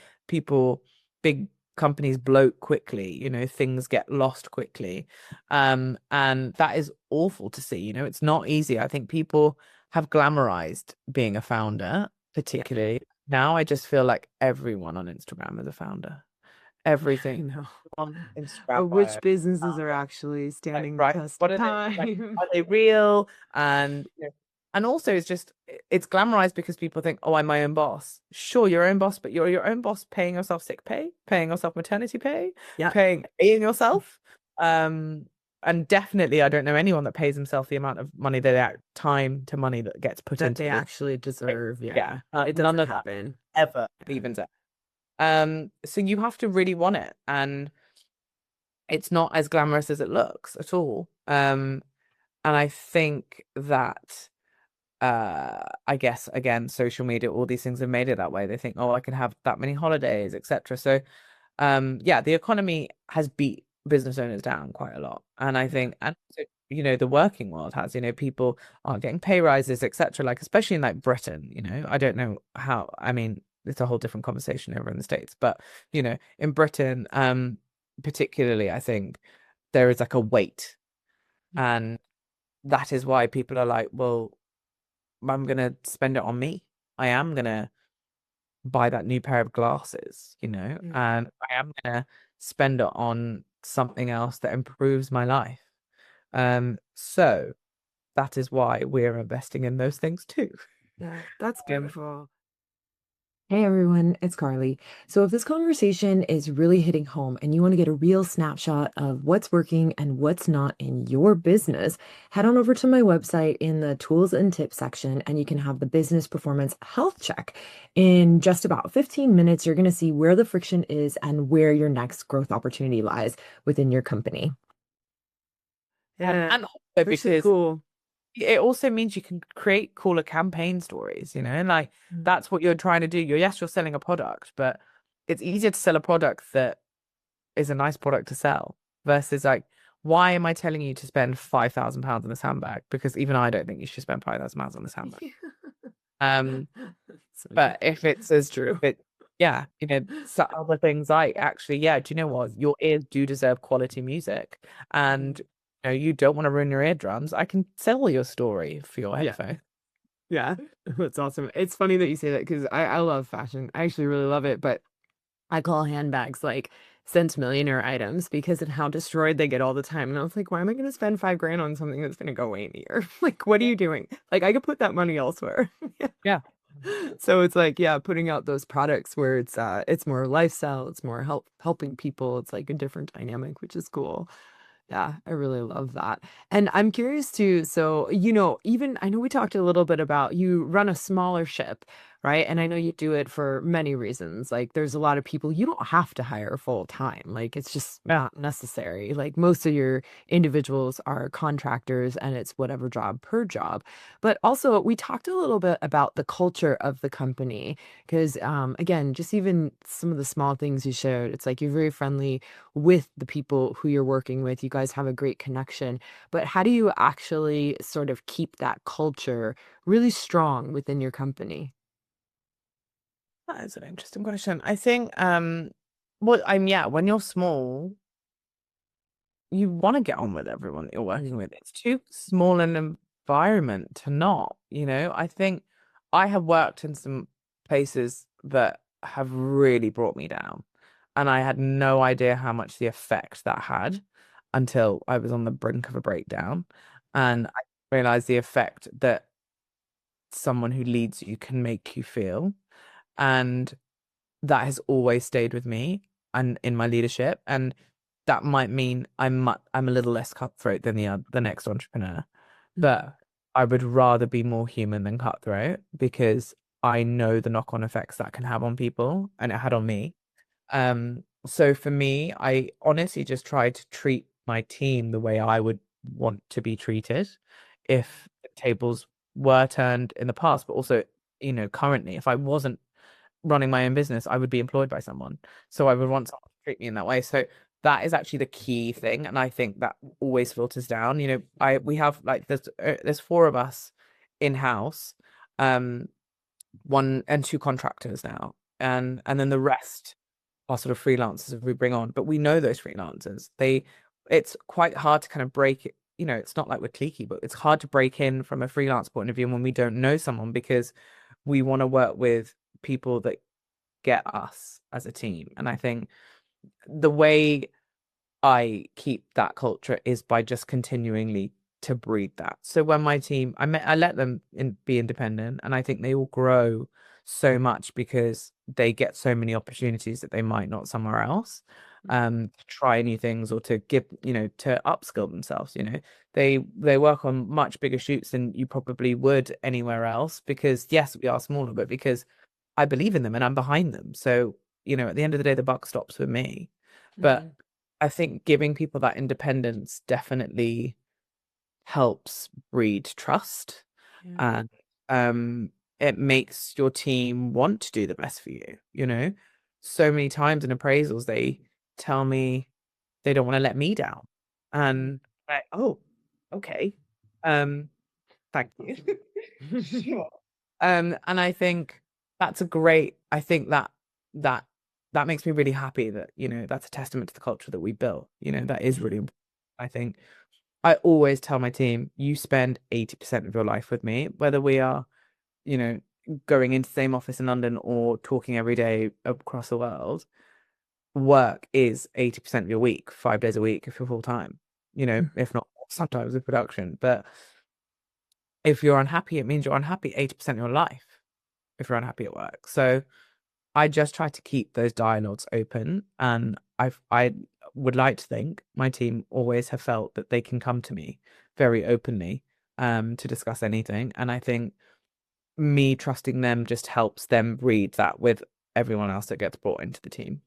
big companies bloat quickly, things get lost quickly. And that is awful to see. It's not easy. I think people have glamorized being a founder, particularly now. I just feel like everyone on Instagram is a founder. Everything on Instagram. Which businesses are actually standing the test of time? Are they real? And also it's glamorized because people think, oh, I'm my own boss. Sure, you're your own boss, but you're your own boss paying yourself sick pay, paying yourself maternity pay, paying yourself. And definitely I don't know anyone that pays himself the amount of money time to money that gets put into they actually deserve. Yeah. It doesn't happen. Ever evens out. So you have to really want it. And it's not as glamorous as it looks at all. And I think that I guess again, social media, all these things have made it that way. They think, oh, I can have that many holidays, etc. So the economy has beat business owners down quite a lot. And I think, and the working world has, people aren't getting pay rises, etc. Like, especially in like Britain, I don't know how, I mean, it's a whole different conversation over in the States, but in Britain, particularly, I think there is like a weight, and that is why people are like, well, I'm gonna spend it on me. I am gonna buy that new pair of glasses, and I am gonna spend it on something else that improves my life. So that is why we're investing in those things too. Yeah, that's beautiful. Hey everyone, it's Carly. So if this conversation is really hitting home and you want to get a real snapshot of what's working and what's not in your business, head on over to my website in the tools and tips section and you can have the business performance health check. In just about 15 minutes, you're going to see where the friction is and where your next growth opportunity lies within your company. And because cool. It also means you can create cooler campaign stories, and like that's what you're trying to do. You're selling a product, but it's easier to sell a product that is a nice product to sell versus like, why am I telling you to spend £5,000 on this handbag? Because even I don't think you should spend £5,000 on this handbag. But if it's as true, so other things like actually, do you know what? Your ears do deserve quality music, and you don't want to ruin your eardrums. I can sell your story for your headphone. Yeah, that's awesome. It's funny that you say that because I love fashion. I actually really love it, but I call handbags like centimillionaire items because of how destroyed they get all the time. And I was like, why am I going to spend $5,000 on something that's going to go away in a year? Like, what are you doing? Like, I could put that money elsewhere. Yeah. So it's like, putting out those products where it's more lifestyle, it's more helping people. It's like a different dynamic, which is cool. Yeah, I really love that. And I'm curious too. So, even I know we talked a little bit about you run a smaller ship, right? And I know you do it for many reasons. Like there's a lot of people you don't have to hire full time. Like it's just not necessary. Like most of your individuals are contractors and it's whatever job per job. But also we talked a little bit about the culture of the company because again, just even some of the small things you shared, it's like you're very friendly with the people who you're working with. You guys have a great connection. But how do you actually sort of keep that culture really strong within your company? That is an interesting question. I think when you're small, you want to get on with everyone that you're working with. It's too small an environment to not, I think I have worked in some places that have really brought me down. And I had no idea how much the effect that had until I was on the brink of a breakdown. And I realize the effect that someone who leads you can make you feel. And that has always stayed with me and in my leadership. And that might mean I'm a little less cutthroat than the next entrepreneur, but I would rather be more human than cutthroat because I know the knock-on effects that can have on people, and it had on me. So for me, I honestly just try to treat my team the way I would want to be treated if the tables were turned in the past, but also, currently, if I wasn't running my own business, I would be employed by someone. So I would want someone to treat me in that way. So that is actually the key thing. And I think that always filters down. We have like there's 4 of us in-house, 1 and 2 contractors now. And then the rest are sort of freelancers we bring on. But we know those freelancers. It's quite hard to kind of break it. It's not like we're cliquey, but it's hard to break in from a freelance point of view when we don't know someone, because we want to work with people that get us as a team. And I think the way I keep that culture is by just continually to breed that. So when my team, I let them be independent, and I think they all grow so much because they get so many opportunities that they might not somewhere else, to try new things or to give, to upskill themselves. They work on much bigger shoots than you probably would anywhere else, because yes, we are smaller, but because I believe in them and I'm behind them. So, at the end of the day, the buck stops with me. But I think giving people that independence definitely helps breed trust. Yeah. And it makes your team want to do the best for you. So many times in appraisals, they tell me they don't want to let me down. And like, oh, okay. Thank you. Sure. And I think that's I think that that makes me really happy that, that's a testament to the culture that we built. That is really important. I think I always tell my team, you spend 80% of your life with me, whether we are, you know, going into the same office in London or talking every day across the world. Work is 80% of your week, 5 days a week if you're full time, if not sometimes with production. But if you're unhappy, it means you're unhappy 80% of your life if you're unhappy at work. So I just try to keep those dialogues open, and I would like to think my team always have felt that they can come to me very openly to discuss anything. And I think me trusting them just helps them read that with everyone else that gets brought into the team.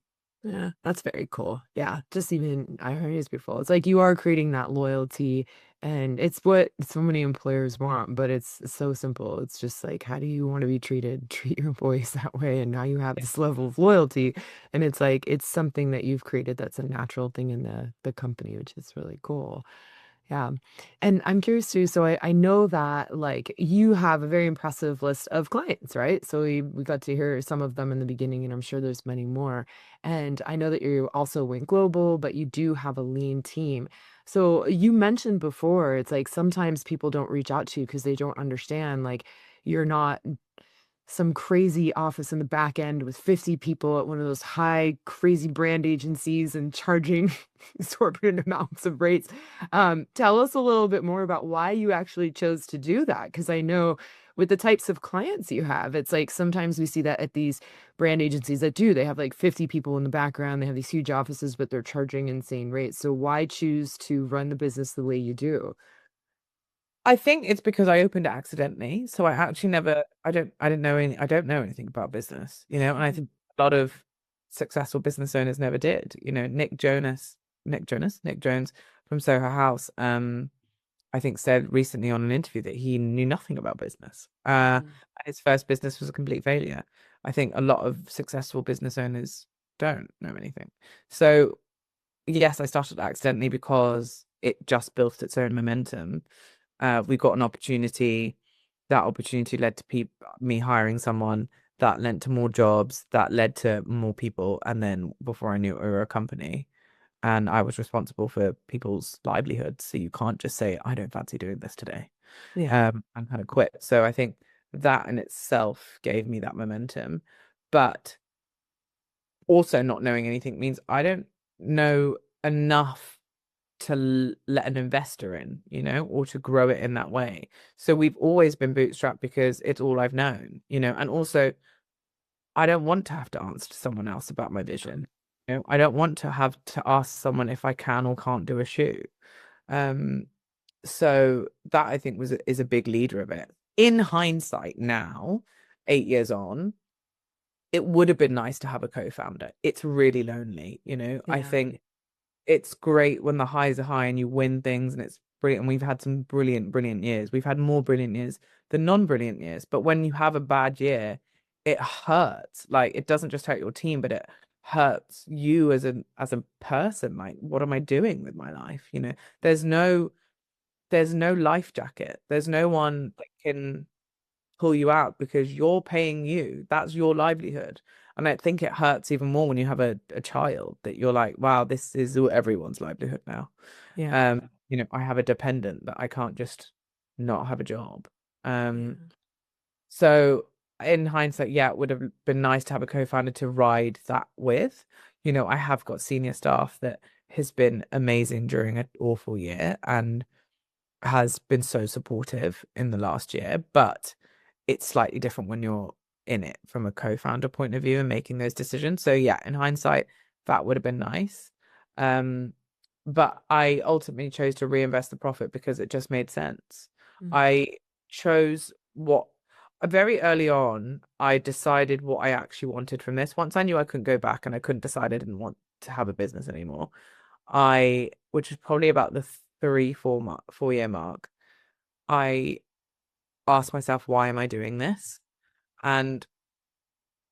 Yeah, that's very cool. Yeah, just even I heard this before. It's like you are creating that loyalty, and it's what so many employers want, but it's so simple. It's just like, how do you want to be treated? Treat your employees that way, and now you have this level of loyalty, and it's like it's something that you've created that's a natural thing in the company, which is really cool. Yeah. And I'm curious too. So I know that like you have a very impressive list of clients, right? So we got to hear some of them in the beginning, and I'm sure there's many more. And I know that you also went global, but you do have a lean team. So you mentioned before, it's like sometimes people don't reach out to you because they don't understand, like you're not some crazy office in the back end with 50 people at one of those high, crazy brand agencies and charging exorbitant amounts of rates. Tell us a little bit more about why you actually chose to do that. Because I know with the types of clients you have, it's like sometimes we see that at these brand agencies that they have like 50 people in the background, they have these huge offices, but they're charging insane rates. So why choose to run the business the way you do? I think it's because I opened it accidentally. So I actually never, I don't know anything about business, and I think a lot of successful business owners never did. Nick Jones from Soho House, I think said recently on an interview that he knew nothing about business. His first business was a complete failure. I think a lot of successful business owners don't know anything. So yes, I started accidentally because it just built its own momentum. We got an opportunity. That opportunity led to me hiring someone. That led to more jobs. That led to more people. And then before I knew it, we were a company. And I was responsible for people's livelihoods. So you can't just say, I don't fancy doing this today. Yeah. And kind of quit. So I think that in itself gave me that momentum. But also not knowing anything means I don't know enough let an investor in, or to grow it in that way. So we've always been bootstrapped because it's all I've known, and also I don't want to have to answer to someone else about my vision. I don't want to have to ask someone if I can or can't do a shoot. Um, so that I think is a big leader of it. In hindsight now, 8 years on, it would have been nice to have a co-founder. It's really lonely, I think it's great when the highs are high and you win things and it's brilliant. And we've had some brilliant years. We've had more brilliant years than non-brilliant years. But when you have a bad year, it hurts. Like, it doesn't just hurt your team, but it hurts you as a person. Like, what am I doing with my life? There's no life jacket. There's no one that can pull you out because you're paying you. That's your livelihood. And I think it hurts even more when you have a child, that you're like, wow, this is everyone's livelihood now. Yeah. I have a dependent that I can't just not have a job. So in hindsight, yeah, it would have been nice to have a co-founder to ride that with. I have got senior staff that has been amazing during an awful year and has been so supportive in the last year, but it's slightly different when you're in it from a co-founder point of view and making those decisions. So yeah, in hindsight, that would have been nice. But I ultimately chose to reinvest the profit because it just made sense. I chose very early on, I decided what I actually wanted from this. Once I knew I couldn't go back and I couldn't decide I didn't want to have a business anymore, which was probably about the 4 year mark, I asked myself, why am I doing this? And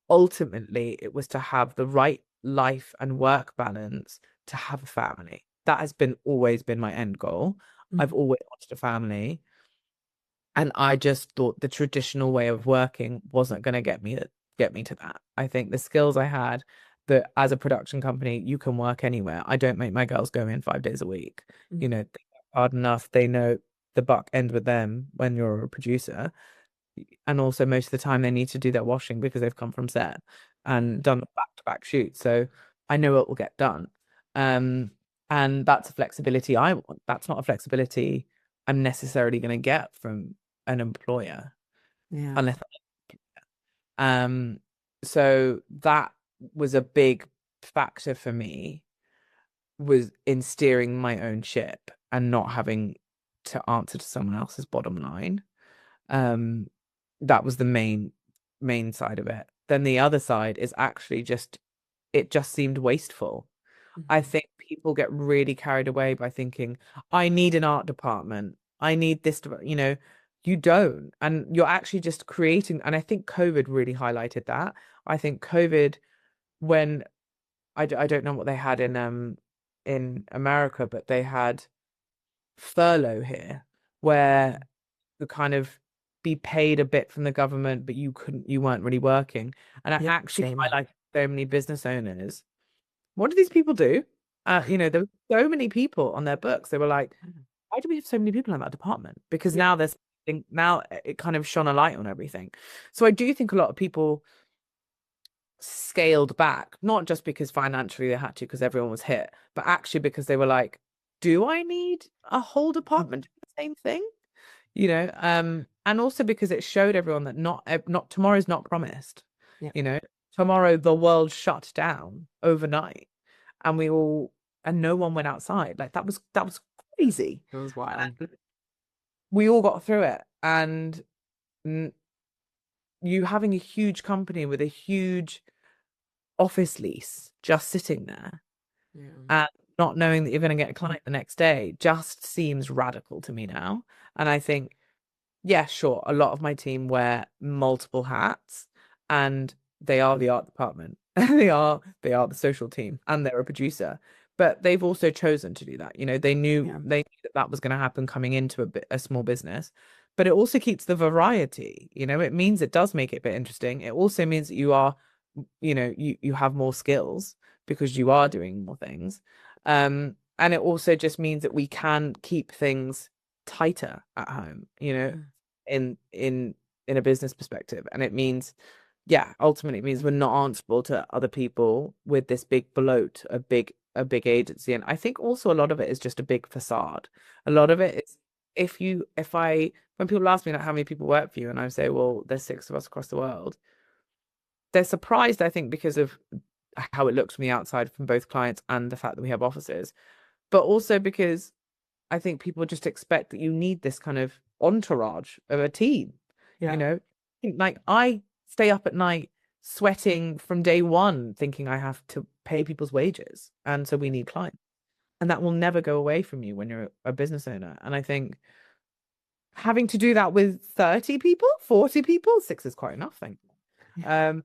ultimately, it was to have the right life and work balance to have a family. That has always been my end goal. I've always wanted a family. And I just thought the traditional way of working wasn't going to get me to that. I think the skills I had, that as a production company, you can work anywhere. I don't make my girls go in 5 days a week. They're hard enough. They know the buck ends with them when you're a producer. And also most of the time they need to do their washing because they've come from set and done back-to-back shoots. So I know it will get done. And that's a flexibility I want. That's not a flexibility I'm necessarily going to get from an employer. Unless so that was a big factor for me, was in steering my own ship and not having to answer to someone else's bottom line. That was the main side of it. Then the other side is actually it just seemed wasteful. I think people get really carried away by thinking, I need an art department. I need this to, you don't. And you're actually just creating. And I think COVID really highlighted that. I think COVID, when I don't know what they had in America, but they had furlough here, where you kind of be paid a bit from the government, but you weren't really working. And I actually highlighted so many business owners. What do these people do? There were so many people on their books. They were like, why do we have so many people in that department? Because now it kind of shone a light on everything. So I do think a lot of people scaled back, not just because financially they had to, because everyone was hit, but actually because they were like, do I need a whole department doing the same thing? And also because it showed everyone that not tomorrow's not promised. Tomorrow the world shut down overnight, and no one went outside. Like, that was crazy. It was wild. And we all got through it, and you having a huge company with a huge office lease just sitting there, and not knowing that you're going to get a client the next day just seems radical to me now. And I think, yeah, sure, a lot of my team wear multiple hats, and they are the art department, they are the social team, and they're a producer. But they've also chosen to do that. They knew that was going to happen coming into a small business. But it also keeps the variety. It means it does make it a bit interesting. It also means that you are, you have more skills because you are doing more things. And it also just means that we can keep things tighter at home, in a business perspective. And it means, ultimately it means we're not answerable to other people with this big bloat of big a big agency. And I think also a lot of it is just a big facade. A lot of it is when people ask me like how many people work for you, and I say, well, there's 6 of us across the world, they're surprised, I think, because of how it looks from the outside from both clients and the fact that we have offices, but also because I think people just expect that you need this kind of entourage of a team. Yeah. Like I stay up at night sweating from day one, thinking I have to pay people's wages, and so we need clients, and that will never go away from you when you're a business owner. And I think having to do that with 30 people, 40 people, 6 is quite enough, thank you.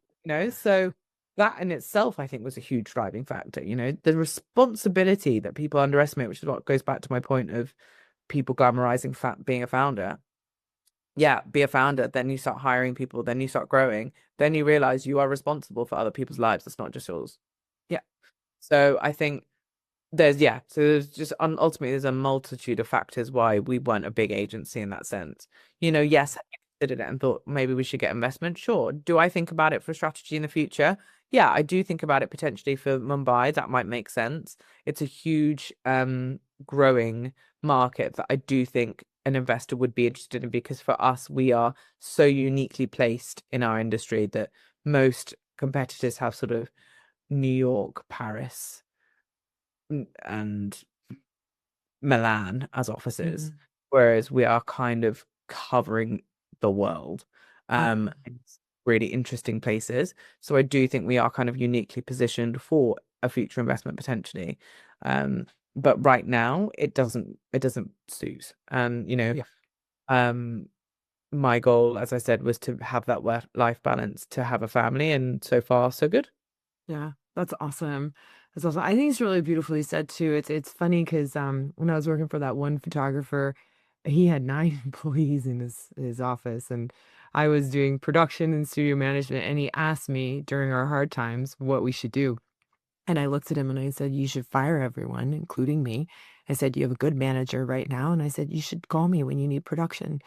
So that in itself, I think, was a huge driving factor. The responsibility that people underestimate, which is what goes back to my point of people glamorizing being a founder. Yeah, be a founder, then you start hiring people, then you start growing, then you realize you are responsible for other people's lives. It's not just yours. Yeah. So I think there's just ultimately there's a multitude of factors why we weren't a big agency in that sense. Yes, I considered it and thought maybe we should get investment. Sure. Do I think about it for strategy in the future? Yeah, I do think about it potentially for Mumbai. That might make sense. It's a huge growing market that I do think an investor would be interested in, because for us, we are so uniquely placed in our industry that most competitors have sort of New York, Paris, and Milan as offices, whereas we are kind of covering the world. It's really interesting places. So I do think we are kind of uniquely positioned for a future investment potentially. But right now it doesn't suit. And my goal, as I said, was to have that work-life balance, to have a family, and so far so good. Yeah, that's awesome. That's awesome. I think it's really beautifully said too. It's funny because when I was working for that one photographer, he had 9 employees in his office, and I was doing production and studio management, and he asked me during our hard times what we should do. And I looked at him and I said, "You should fire everyone, including me." I said, "You have a good manager right now." And I said, "You should call me when you need production."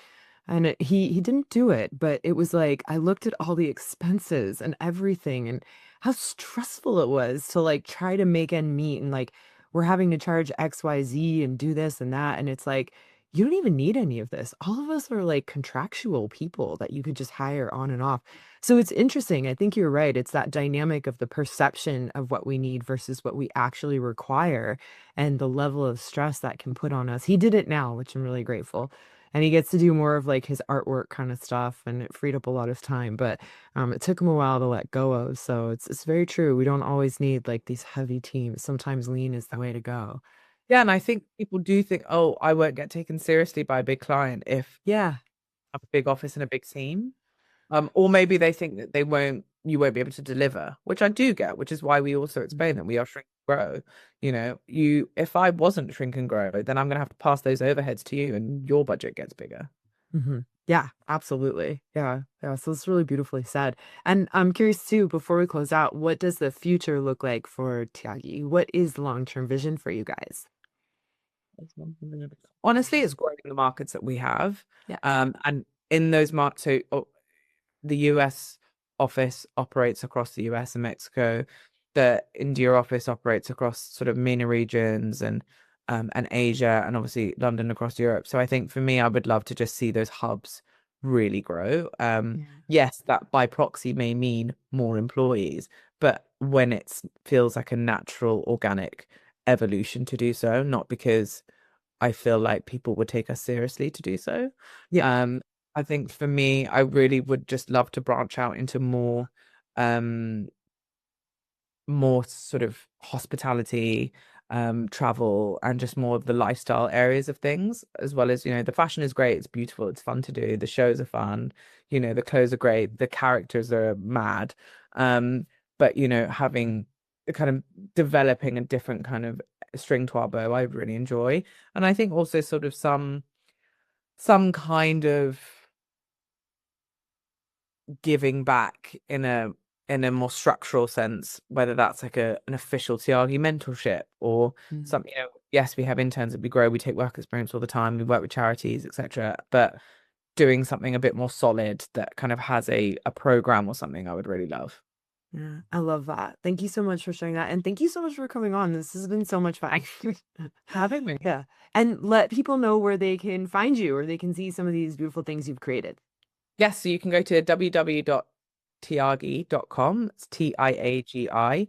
And he didn't do it, but it was like I looked at all the expenses and everything and how stressful it was to like try to make end meet, and like we're having to charge XYZ and do this and that, and it's like you don't even need any of this. All of us are like contractual people that you could just hire on and off. So it's interesting. I think you're right. It's that dynamic of the perception of what we need versus what we actually require, and the level of stress that can put on us. He did it now, which I'm really grateful, and he gets to do more of like his artwork kind of stuff, and it freed up a lot of time, but it took him a while to let go of. So it's very true. We don't always need like these heavy teams. Sometimes lean is the way to go. Yeah, and I think people do think, oh, I won't get taken seriously by a big client if Yeah. I have a big office and a big team. Or maybe they think that you won't be able to deliver, which I do get, which is why we also explain that we are shrink and grow. If I wasn't shrink and grow, then I'm gonna have to pass those overheads to you, and your budget gets bigger. Yeah, absolutely. Yeah. Yeah. So it's really beautifully said. And I'm curious too, before we close out, what does the future look like for Tiagi? What is the long-term vision for you guys? Honestly, it's growing the markets that we have. Yeah. And in those markets, so the US office operates across the US and Mexico. The India office operates across sort of MENA regions and Asia, and obviously London across Europe. So I think for me, I would love to just see those hubs really grow. Yes, that by proxy may mean more employees, but when it feels like a natural, organic evolution to do so, not because I feel like people would take us seriously to do so. Yeah. I think for me, I really would just love to branch out into um, more sort of hospitality, travel, and just more of the lifestyle areas of things, as well as, the fashion is great, it's beautiful, it's fun to do, the shows are fun, the clothes are great, the characters are mad. But having kind of developing a different kind of string to our bow, I really enjoy. And I think also sort of some kind of giving back in a more structural sense, whether that's like an official Tiagi mentorship or some, yes, we have interns that we grow, we take work experience all the time, we work with charities, etc. But doing something a bit more solid that kind of has a program or something, I would really love. Yeah, I love that. Thank you so much for sharing that. And thank you so much for coming on. This has been so much fun. Having me. Yeah. And let people know where they can find you or they can see some of these beautiful things you've created. Yes, so you can go to www.tiagi.com. It's Tiagi.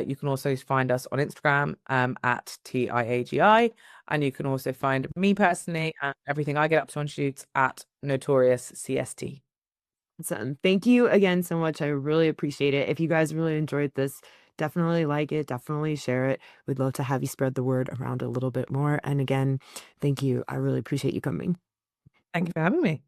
You can also find us on Instagram at Tiagi. And you can also find me personally and everything I get up to on shoots at Notorious CST. Awesome. Thank you again so much. I really appreciate it. If you guys really enjoyed this, definitely like it, definitely share it. We'd love to have you spread the word around a little bit more. And again, thank you. I really appreciate you coming. Thank you for having me.